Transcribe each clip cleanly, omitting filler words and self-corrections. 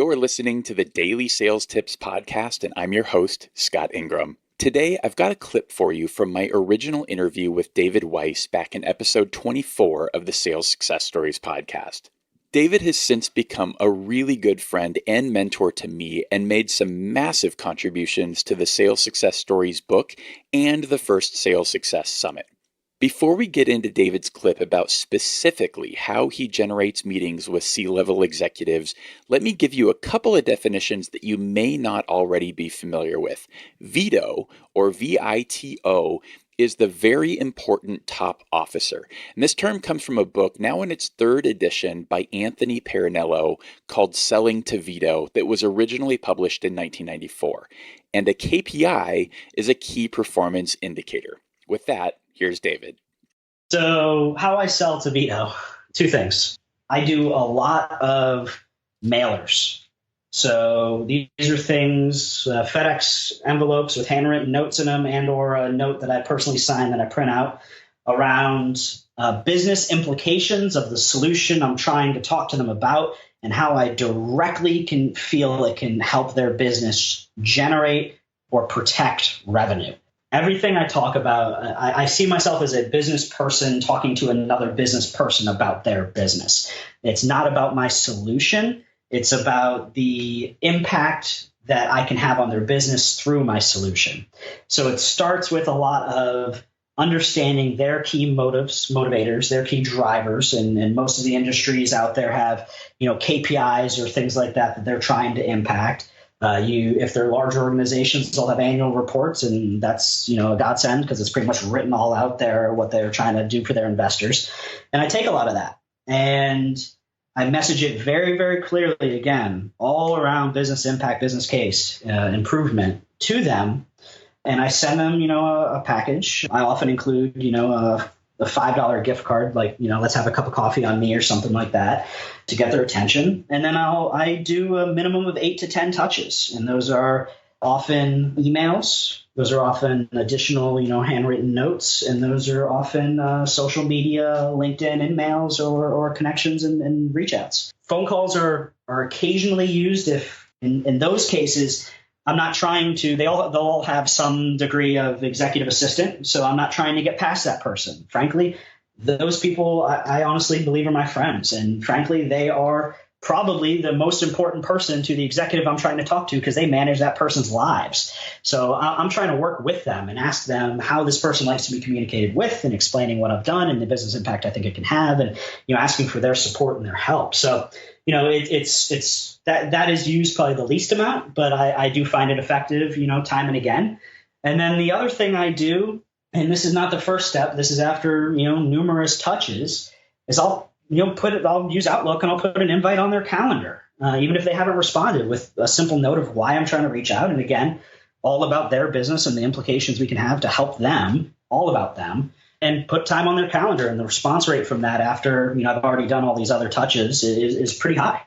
You're listening to the Daily Sales Tips Podcast, and I'm your host, Scott Ingram. Today, I've got a clip for you from my original interview with David Weiss back in episode 24 of the Sales Success Stories podcast. David has since become a really good friend and mentor to me and made some massive contributions to the Sales Success Stories book and the first Sales Success Summit. Before we get into David's clip about specifically how he generates meetings with C-level executives, let me give you a couple of definitions that you may not already be familiar with. VITO, or VITO, is the very important top officer. And this term comes from a book now in its third edition by Anthony Parinello called Selling to VITO that was originally published in 1994. And a KPI is a key performance indicator. With that, here's David. So how I sell to VITO, two things. I do a lot of mailers. So these are things, FedEx envelopes with handwritten notes in them and or a note that I personally sign that I print out around business implications of the solution I'm trying to talk to them about and how I directly can feel it can help their business generate or protect revenue. Everything I talk about, I see myself as a business person talking to another business person about their business. It's not about my solution. It's about the impact that I can have on their business through my solution. So it starts with a lot of understanding their key motivators, their key drivers, and most of the industries out there have, KPIs or things like that they're trying to impact. If they're large organizations, they'll have annual reports, and that's, a godsend because it's pretty much written all out there what they're trying to do for their investors. And I take a lot of that and I message it very, very clearly, again, all around business impact, business case, improvement to them. And I send them, a package. I often include, a $5 gift card, like, let's have a cup of coffee on me or something like that to get their attention. And then I do a minimum of 8 to 10 touches. And those are often emails. Those are often additional, handwritten notes. And those are often social media, LinkedIn, emails, or connections and reach outs. Phone calls are occasionally used if in those cases, I'm not trying to, they'll all have some degree of executive assistant. So I'm not trying to get past that person. Frankly, those people I honestly believe are my friends. And frankly, they are probably the most important person to the executive I'm trying to talk to because they manage that person's lives. So I'm trying to work with them and ask them how this person likes to be communicated with and explaining what I've done and the business impact I think it can have and, asking for their support and their help. So, it's that is used probably the least amount, but I do find it effective, time and again. And then the other thing I do, and this is not the first step, this is after, numerous touches, is I'll use Outlook and I'll put an invite on their calendar, even if they haven't responded, with a simple note of why I'm trying to reach out. And again, all about their business and the implications we can have to help them, all about them, and put time on their calendar. And the response rate from that after, I've already done all these other touches is pretty high.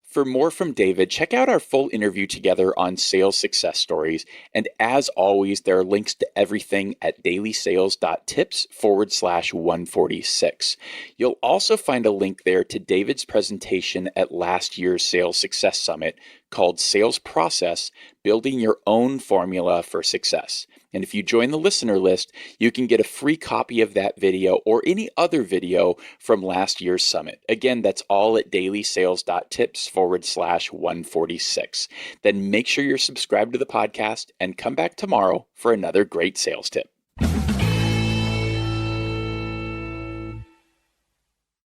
For more from David, check out our full interview together on Sales Success Stories. And as always, there are links to everything at dailysales.tips/146. You'll also find a link there to David's presentation at last year's Sales Success Summit called Sales Process, Building Your Own Formula for Success. And if you join the listener list, you can get a free copy of that video or any other video from last year's summit. Again, that's all at dailysales.tips/146. Then make sure you're subscribed to the podcast and come back tomorrow for another great sales tip.